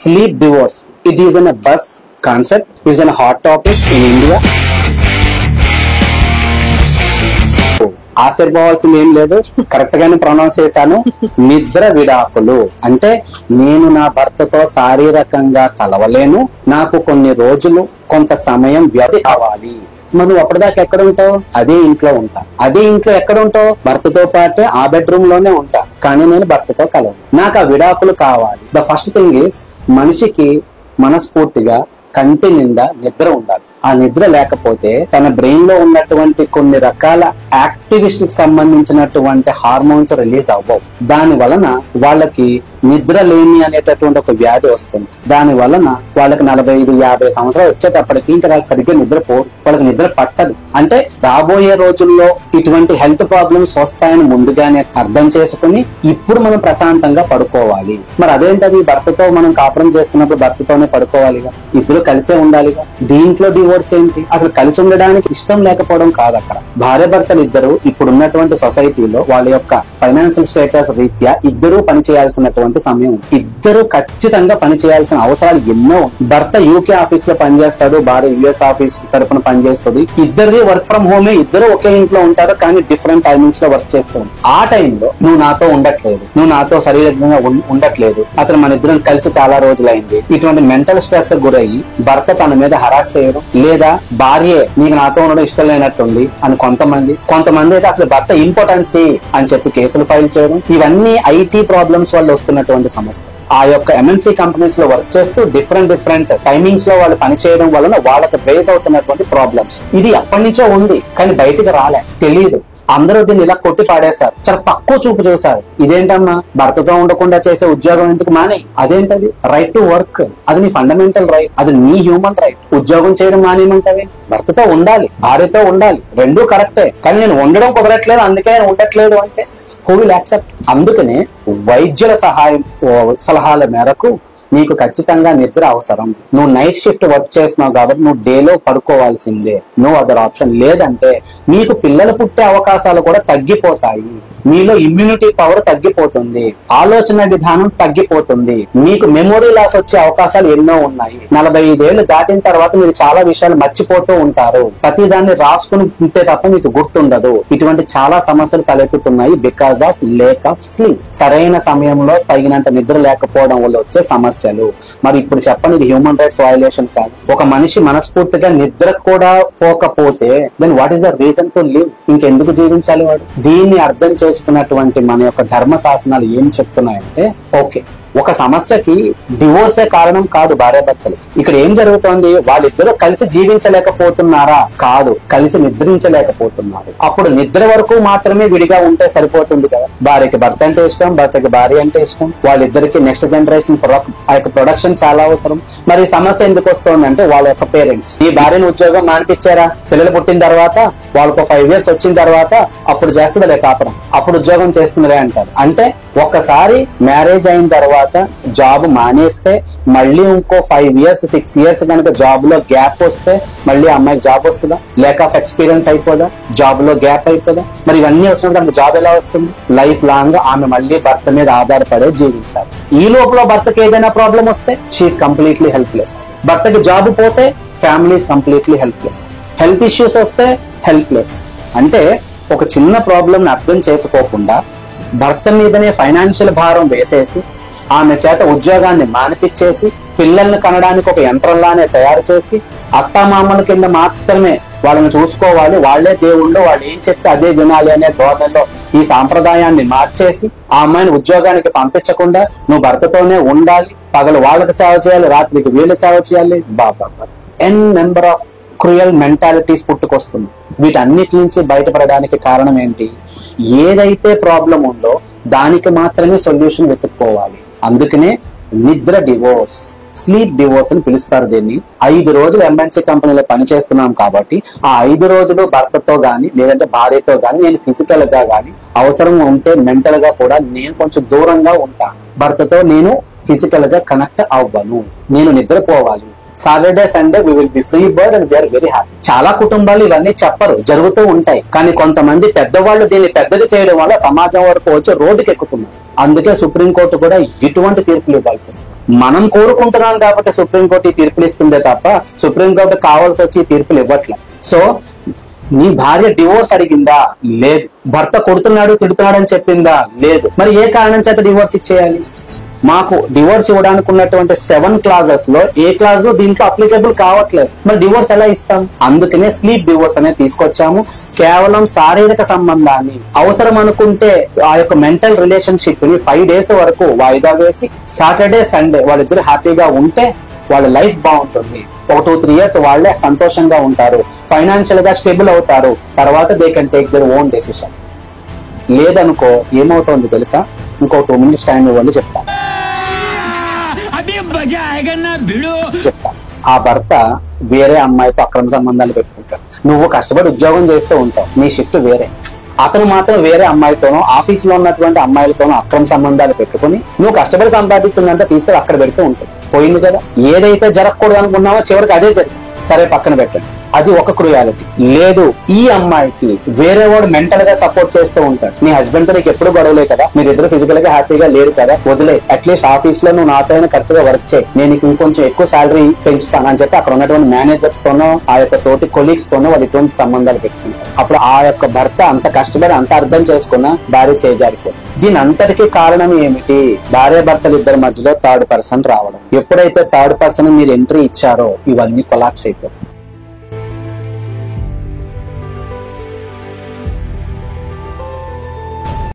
Sleep divorce. It is a buzz concept. It is a hot topic in India. ఆశ్చర్యపోవాల్సింది ఏం లేదు, correct గానే pronounce చేశాను. నిద్ర విడాకులు అంటే నేను నా భర్తతో శారీరకంగా కలవలేను, నాకు కొన్ని రోజులు కొంత సమయం వ్యవధి కావాలి. మనం అప్పటిదాకా ఎక్కడ ఉంటావు? అదే ఇంట్లో ఉంటా. అదే ఇంట్లో ఎక్కడ ఉంటావు? భర్తతో పాటే ఆ బెడ్రూమ్ లోనే ఉంటా, కానీ నేను భర్తతో కలవను. నాకు ఆ విడాకులు కావాలి. ద ఫస్ట్ థింగ్ ఈస్ మనిషికి మనస్ఫూర్తిగా కంటి నిండా నిద్ర ఉండాలి. ఆ నిద్ర లేకపోతే తన బ్రెయిన్ లో ఉన్నటువంటి కొన్ని రకాల యాక్టివిస్ట్ కి సంబంధించినటువంటి హార్మోన్స్ రిలీజ్ అవ్వవు. దాని వలన వాళ్ళకి నిద్ర లేమి అనేటటువంటి ఒక వ్యాధి వస్తుంది. దాని వలన వాళ్ళకి 45-50 సంవత్సరాలు వచ్చేటప్పటికి ఇంకా వాళ్ళకి సరిగ్గా నిద్రపోరు, వాళ్ళకి నిద్ర పట్టదు. అంటే రాబోయే రోజుల్లో ఇటువంటి హెల్త్ ప్రాబ్లమ్స్ వస్తాయని ముందుగానే అర్థం చేసుకుని ఇప్పుడు మనం ప్రశాంతంగా పడుకోవాలి. మరి అదేంటది? భర్తతో మనం కాపురం చేస్తున్నప్పుడు భర్తతోనే పడుకోవాలిగా, ఇద్దరు కలిసే ఉండాలిగా. దీంట్లో డివోర్స్ ఏంటి? అసలు కలిసి ఉండడానికి ఇష్టం లేకపోవడం కాదు. అక్కడ భార్య భర్తలు ఇద్దరు ఇప్పుడు ఉన్నటువంటి సొసైటీలో వాళ్ళ యొక్క ఫైనాన్షియల్ స్టేటస్ రీత్యా ఇద్దరు పని చేయాల్సినటువంటి సమయం, ఇద్దరు ఖచ్చితంగా పని చేయాల్సిన అవసరాలు ఎన్నో. భర్త యూకే ఆఫీస్ లో పనిచేస్తాడు, భార్య యుఎస్ ఆఫీస్ తరపున పనిచేస్తుంది. ఇద్దరిది వర్క్ ఫ్రం హోమే, ఇద్దరు ఒకే ఇంట్లో ఉంటారు, కానీ డిఫరెంట్ టైమింగ్స్ లో వర్క్ చేస్తారు. ఆ టైంలో నువ్వు నాతో ఉండట్లేదు, నువ్వు నాతో శారీరకంగా ఉండట్లేదు, అసలు మన ఇద్దరం కలిసి చాలా రోజులైంది. ఇటువంటి మెంటల్ స్ట్రెస్ గురయ్యి భర్త తన మీద హరాస్ చేయడం, లేదా భార్యే నీకు నాతో ఉండడం ఇష్టం లేనట్టుంది అని కొంతమంది అయితే అసలు భర్త ఇంపార్టెన్సీ అని చెప్పి కేసులు ఫైల్ చేయడం. ఇవన్నీ ఐటీ ప్రాబ్లమ్స్ వల్ల వస్తున్నటువంటి సమస్య. ఆ యొక్క ఎంఎన్సీ కంపెనీస్ లో వర్క్ చేస్తూ డిఫరెంట్ టైమింగ్స్ లో వాళ్ళు పని చేయడం వలన వాళ్ళకి రేస్ అవుతున్నటువంటి ప్రాబ్లమ్స్. ఇది ఎప్పటి నుంచో ఉంది, కానీ బయటికి రాలే, తెలియదు. అందరూ దీన్ని ఇలా కొట్టి పాడేశారు, చాలా తక్కువ చూపు చూసారు. ఇదేంటమ్మా, భర్తతో ఉండకుండా చేసే ఉద్యోగం ఎందుకు మానే? అదేంటది? రైట్ టు వర్క్, అది నీ ఫండమెంటల్ రైట్, అది నీ హ్యూమన్ రైట్. ఉద్యోగం చేయడం మానేమంటావే? భర్తతో ఉండాలి, భార్యతో ఉండాలి, రెండూ కరెక్టే. కానీ నేను ఉండడం కుదరట్లేదు, అందుకే నేను ఉండట్లేదు అంటే హూ విల్ యాక్సెప్ట్? అందుకనే వైద్యుల సలహాల మేరకు నీకు ఖచ్చితంగా నిద్ర అవసరం. నువ్వు నైట్ షిఫ్ట్ వర్క్ చేస్తున్నావు కాబట్టి నువ్వు డేలో పడుకోవాల్సిందే, నో అదర్ ఆప్షన్. లేదంటే నీకు పిల్లలు పుట్టే అవకాశాలు కూడా తగ్గిపోతాయి, మీలో ఇమ్యూనిటీ పవర్ తగ్గిపోతుంది, ఆలోచన విధానం తగ్గిపోతుంది, మీకు మెమొరీ లాస్ వచ్చే అవకాశాలు ఎన్నో ఉన్నాయి. 45 ఏళ్ళు దాటిన తర్వాత మీరు చాలా విషయాలు మర్చిపోతూ ఉంటారు, ప్రతిదాన్ని రాసుకుని ఉంటే తప్ప మీకు గుర్తుండదు. ఇటువంటి చాలా సమస్యలు తలెత్తుతున్నాయి because of lack of sleep. సరైన సమయంలో తగినంత నిద్ర లేకపోవడం వల్ల వచ్చే సమస్యలు. మరి ఇప్పుడు చెప్పండి, ఇది హ్యూమన్ రైట్స్ వయలేషన్ కాదు. ఒక మనిషి మనస్ఫూర్తిగా నిద్ర కూడా పోకపోతే then what is the reason to live? ఇంకెందుకు జీవించాలి వాడు? దీన్ని అర్థం చేసుకున్నటువంటి మన యొక్క ధర్మ శాసనాలు ఏం చెప్తున్నాయంటే, ఓకే, ఒక సమస్యకి డివోర్సే కారణం కాదు భార్యాభర్తలు. ఇక్కడ ఏం జరుగుతోంది? వాళ్ళిద్దరూ కలిసి జీవించలేకపోతున్నారా? కాదు, కలిసి నిద్రించలేకపోతున్నారు. అప్పుడు నిద్ర వరకు మాత్రమే విడిగా ఉంటే సరిపోతుంది కదా. భార్యకి భర్త అంటే ఇష్టం, భర్తకి భార్య అంటే ఇష్టం, వాళ్ళిద్దరికి నెక్స్ట్ జనరేషన్ ఆ యొక్క ప్రొడక్షన్ చాలా అవసరం. మరి సమస్య ఎందుకు వస్తుందంటే వాళ్ళ యొక్క పేరెంట్స్ ఈ భార్యను ఉద్యోగం మానిపించారా, పిల్లలు పుట్టిన తర్వాత వాళ్ళకు 5 years వచ్చిన తర్వాత అప్పుడు చేస్తుందిలే కాపురం, అప్పుడు ఉద్యోగం చేస్తుందిలే అంటారు. అంటే ఒక్కసారి మ్యారేజ్ అయిన తర్వాత జాబ్ మానేస్తే మళ్ళీ ఇంకో 5 years 6 years కనుక జాబ్ లో గ్యాప్ వస్తే మళ్ళీ అమ్మాయికి జాబ్ వస్తుందా? లేక ఆఫ్ ఎక్స్పీరియన్స్ అయిపోదా? జాబ్ లో గ్యాప్ అయిపోదా? మరి ఇవన్నీ వచ్చినప్పుడు జాబ్ ఎలా వస్తుంది? లైఫ్ లాంగ్ ఆమె మళ్ళీ భర్త మీద ఆధారపడే జీవించాలి. ఈ లోపల భర్తకి ఏదైనా ప్రాబ్లం వస్తే షీఈస్ కంప్లీట్లీ హెల్ప్లెస్. భర్తకి జాబ్ పోతే family is completely helpless. Health issues వస్తే హెల్ప్లెస్. అంటే ఒక చిన్న ప్రాబ్లం ని అర్థం చేసుకోకుండా భర్త మీదనే ఫైనాన్షియల్ భారం వేసేసి ఆమె చేత ఉద్యోగాన్ని మానిపించేసి పిల్లల్ని కనడానికి ఒక యంత్రంలానే తయారు చేసి అత్తామామల కింద మాత్రమే వాళ్ళని చూసుకోవాలి, వాళ్లే దేవుళ్ళు, వాళ్ళు ఏం చెప్తే అదే వినాలి అనే ధోరణిలో ఈ సాంప్రదాయాన్ని మార్చేసి ఆ అమ్మాయిని ఉద్యోగానికి పంపించకుండా నువ్వు భర్తతోనే ఉండాలి, పగలు వాళ్ళకి సేవ చేయాలి, రాత్రికి వీళ్ళు సేవ చేయాలి. బాబా ఎన్ నెంబర్ ఆఫ్ క్రూయల్ మెంటాలిటీస్ పుట్టుకొస్తుంది. వీటన్నిటి నుంచి బయటపడడానికి కారణం ఏంటి? ఏదైతే ప్రాబ్లం ఉందో దానికి మాత్రమే సొల్యూషన్ వెతుక్కోవాలి. అందుకనే నిద్ర డివోర్స్, స్లీప్ డివోర్స్ అని పిలుస్తారు దీన్ని. 5 రోజులు ఎంఎన్సీ కంపెనీలో పనిచేస్తున్నాం కాబట్టి ఆ 5 రోజులు భర్తతో గాని లేదంటే భార్యతో గాని నేను ఫిజికల్ గా గాని అవసరం ఉంటే మెంటల్ గా కూడా నేను కొంచెం దూరంగా ఉంటాను. భర్తతో నేను ఫిజికల్ గా కనెక్ట్ అవ్వను, నేను నిద్రపోవాలి. Saturday Sunday we will be free bird and we are very happy. చాలా కుటుంబాలు ఇవన్నీ చెప్పరు, జరుగుతూ ఉంటాయి. కానీ కొంతమంది పెద్దవాళ్ళు దీన్ని పెద్దది చేయడం వల్ల సమాజం వరకు వచ్చి రోడ్డుకి ఎక్కుతున్నారు. అందుకే సుప్రీంకోర్టు కూడా ఇటువంటి తీర్పులు ఇవ్వాల్సి వస్తుంది. మనం కోరుకుంటున్నాం కాబట్టి సుప్రీంకోర్టు ఈ తీర్పులు ఇస్తుందే తప్ప సుప్రీంకోర్టు కావాల్సి వచ్చి ఈ తీర్పులు ఇవ్వట్లేదు. సో నీ భార్య డివోర్స్ అడిగిందా? లేదు. భర్త కొడుతున్నాడు తిడుతున్నాడు అని చెప్పిందా? లేదు. మరి ఏ కారణం చేత డివోర్స్ ఇచ్చేయాలి? మాకు డివోర్స్ ఇవ్వడానికి ఉన్నటువంటి 7 clauses లో ఏ క్లాజ్ దీంట్లో అప్లికబుల్ కావట్లేదు. మరి డివోర్స్ ఎలా ఇస్తాం? అందుకనే స్లీప్ డివోర్స్ అనేది తీసుకొచ్చాము. కేవలం శారీరక సంబంధాన్ని అవసరం అనుకుంటే ఆ యొక్క మెంటల్ రిలేషన్షిప్ ని 5 days వరకు వాయిదా వేసి సాటర్డే సండే వాళ్ళిద్దరు హ్యాపీగా ఉంటే వాళ్ళ లైఫ్ బాగుంటుంది. ఒక 2-3 years వాళ్ళే సంతోషంగా ఉంటారు, ఫైనాన్షియల్ గా స్టేబుల్ అవుతారు. తర్వాత they can take their own decision. లేదనుకో ఏమవుతుంది తెలుసా? ఇంకో 2 minutes టైం ఇవ్వండి చెప్తా. ఆ భర్త వేరే అమ్మాయితో అక్రమ సంబంధాలు పెట్టుకుంటాడు. నువ్వు కష్టపడి ఉద్యోగం చేస్తూ ఉంటావు, నీ షిఫ్ట్ వేరే. అతను మాత్రం వేరే అమ్మాయితోనో ఆఫీస్ లో ఉన్నటువంటి అమ్మాయిలతోనో అక్రమ సంబంధాలు పెట్టుకుని నువ్వు కష్టపడి సంపాదించిందంటే తీసుకెళ్ళి అక్కడ పెడుతూ ఉంటావు. పోయింది కదా. ఏదైతే జరగకూడదు అనుకున్నావో చివరికి అదే జరిగింది. సరే పక్కన పెట్టండి, అది ఒక క్రూయాలిటీ. లేదు, ఈ అమ్మాయికి వేరే వాడు మెంటల్ గా సపోర్ట్ చేస్తూ ఉంటాడు. నీ హస్బెండ్ తో నీకు ఎప్పుడు గొడవలే కదా, మీరిద్దరు ఫిజికల్ గా హ్యాపీగా లేరు కదా, వదిలే. అట్లీస్ట్ ఆఫీస్ లో నువ్వు నాతో కరెక్ట్ గా వర్క్ చేయి, నేను ఇంకొంచెం ఎక్కువ శాలరీ పెంచుతాను అని చెప్పి అక్కడ ఉన్నటువంటి మేనేజర్స్ తోనో ఆ యొక్క తోటి కొలీగ్స్ తోనో వాళ్ళు ఇటువంటి సంబంధాలు పెట్టుకుంటారు. అప్పుడు ఆ యొక్క భర్త అంత కష్టపడి అంత అర్థం చేసుకున్నా భార్య చేజారిపోతుంది. దీని అంతటికీ కారణం ఏమిటి? భార్య భర్తలు ఇద్దరి మధ్యలో థర్డ్ పర్సన్ రావడం. ఎప్పుడైతే థర్డ్ పర్సన్ మీరు ఎంట్రీ ఇచ్చారో ఇవన్నీ కొలాప్స్ అయిపోతుంది.